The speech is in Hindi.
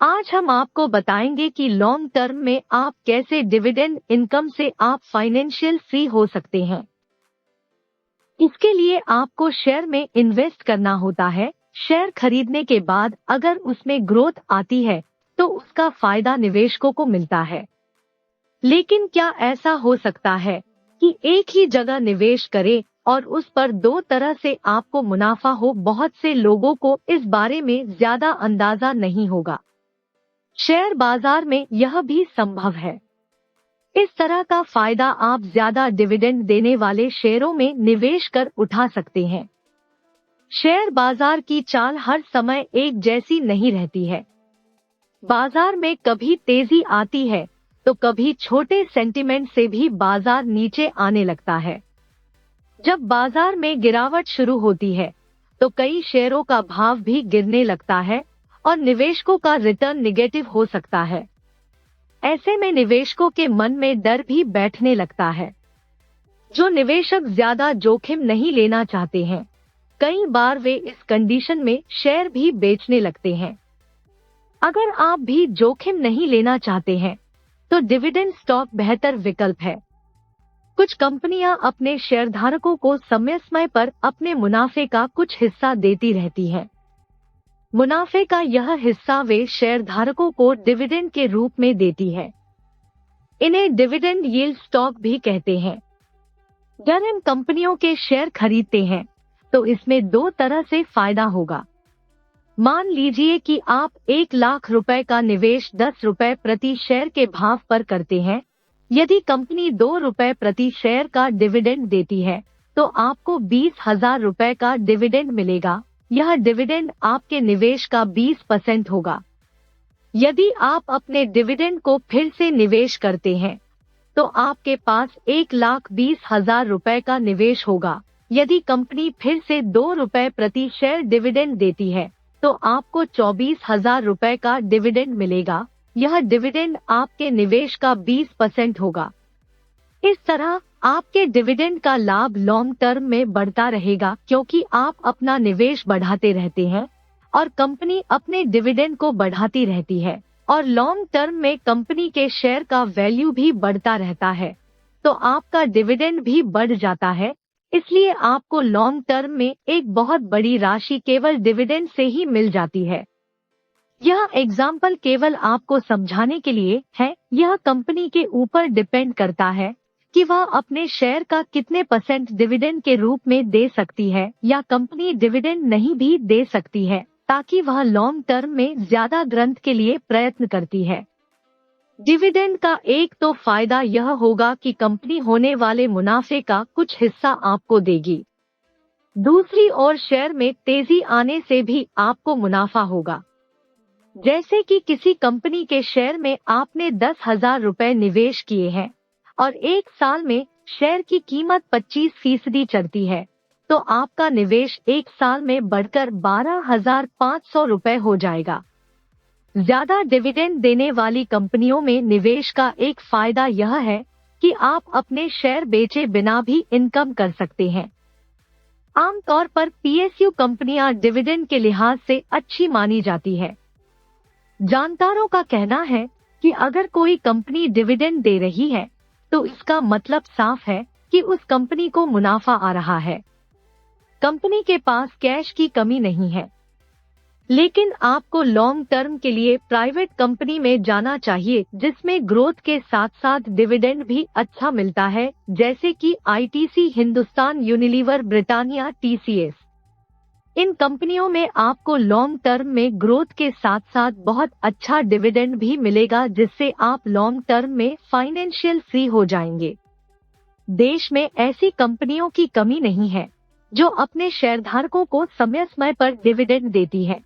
आज हम आपको बताएंगे कि लॉन्ग टर्म में आप कैसे डिविडेंड इनकम से आप फाइनेंशियल फ्री हो सकते हैं। इसके लिए आपको शेयर में इन्वेस्ट करना होता है। शेयर खरीदने के बाद अगर उसमें ग्रोथ आती है तो उसका फायदा निवेशकों को मिलता है। लेकिन क्या ऐसा हो सकता है कि एक ही जगह निवेश करें और उस पर दो तरह से आपको मुनाफा हो? बहुत से लोगों को इस बारे में ज्यादा अंदाजा नहीं होगा। शेयर बाजार में यह भी संभव है। इस तरह का फायदा आप ज्यादा डिविडेंड देने वाले शेयरों में निवेश कर उठा सकते हैं। शेयर बाजार की चाल हर समय एक जैसी नहीं रहती है। बाजार में कभी तेजी आती है तो कभी छोटे सेंटीमेंट से भी बाजार नीचे आने लगता है। जब बाजार में गिरावट शुरू होती है तो कई शेयरों का भाव भी गिरने लगता है और निवेशकों का रिटर्न निगेटिव हो सकता है। ऐसे में निवेशकों के मन में डर भी बैठने लगता है। जो निवेशक ज्यादा जोखिम नहीं लेना चाहते हैं, कई बार वे इस कंडीशन में शेयर भी बेचने लगते हैं। अगर आप भी जोखिम नहीं लेना चाहते हैं तो डिविडेंड स्टॉक बेहतर विकल्प है। कुछ कंपनियां अपने शेयरधारकों को समय समय पर अपने मुनाफे का कुछ हिस्सा देती रहती हैं। मुनाफे का यह हिस्सा वे शेयरधारकों को डिविडेंड के रूप में देती है। इन्हें डिविडेंड यील्ड स्टॉक भी कहते हैं। जब इन कंपनियों के शेयर खरीदते हैं तो इसमें दो तरह से फायदा होगा। मान लीजिए कि आप 1,00,000 रुपए का निवेश 10 रुपए प्रति शेयर के भाव पर करते हैं। यदि कंपनी 2 रुपए प्रति शेयर का डिविडेंड देती है तो आपको 20,000 रुपए का डिविडेंड मिलेगा। यह डिविडेंड आपके निवेश का 20% होगा। यदि आप अपने डिविडेंड को फिर से निवेश करते हैं तो आपके पास 1,20,000 रुपए का निवेश होगा। यदि कंपनी फिर से 2 रुपए प्रति शेयर डिविडेंड देती है तो आपको 24,000 रुपए का डिविडेंड मिलेगा। यह डिविडेंड आपके निवेश का 20% होगा। इस तरह आपके डिविडेंड का लाभ लॉन्ग टर्म में बढ़ता रहेगा, क्योंकि आप अपना निवेश बढ़ाते रहते हैं और कंपनी अपने डिविडेंड को बढ़ाती रहती है और लॉन्ग टर्म में कंपनी के शेयर का वैल्यू भी बढ़ता रहता है, तो आपका डिविडेंड भी बढ़ जाता है। इसलिए आपको लॉन्ग टर्म में एक बहुत बड़ी राशि केवल डिविडेंड से ही मिल जाती है। यह एग्जाम्पल केवल आपको समझाने के लिए है। यह कंपनी के ऊपर डिपेंड करता है कि वह अपने शेयर का कितने % डिविडेंड के रूप में दे सकती है, या कंपनी डिविडेंड नहीं भी दे सकती है ताकि वह लॉन्ग टर्म में ज्यादा ग्रोथ के लिए प्रयत्न करती है। डिविडेंड का एक तो फायदा यह होगा कि कंपनी होने वाले मुनाफे का कुछ हिस्सा आपको देगी। दूसरी ओर शेयर में तेजी आने से भी आपको मुनाफा होगा। जैसे कि किसी कंपनी के शेयर में आपने 10,000 रुपए निवेश किए हैं और एक साल में शेयर की कीमत 25% चढ़ती है, तो आपका निवेश एक साल में बढ़कर 12,500 रुपए हो जाएगा। ज्यादा डिविडेंड देने वाली कंपनियों में निवेश का एक फायदा यह है कि आप अपने शेयर बेचे बिना भी इनकम कर सकते हैं। आमतौर पर पीएसयू कंपनियां डिविडेंड के लिहाज से अच्छी मानी जाती है। जानकारों का कहना है कि अगर कोई कंपनी डिविडेंड दे रही है तो इसका मतलब साफ है कि उस कंपनी को मुनाफा आ रहा है। कंपनी के पास कैश की कमी नहीं है। लेकिन आपको लॉन्ग टर्म के लिए प्राइवेट कंपनी में जाना चाहिए जिसमें ग्रोथ के साथ साथ डिविडेंड भी अच्छा मिलता है, जैसे कि ITC, Hindustan Unilever, Britannia, TCS. इन कंपनियों में आपको लॉन्ग टर्म में ग्रोथ के साथ साथ बहुत अच्छा डिविडेंड भी मिलेगा, जिससे आप लॉन्ग टर्म में फाइनेंशियल फ्री हो जाएंगे। देश में ऐसी कंपनियों की कमी नहीं है जो अपने शेयरधारकों को समय समय पर डिविडेंड देती है।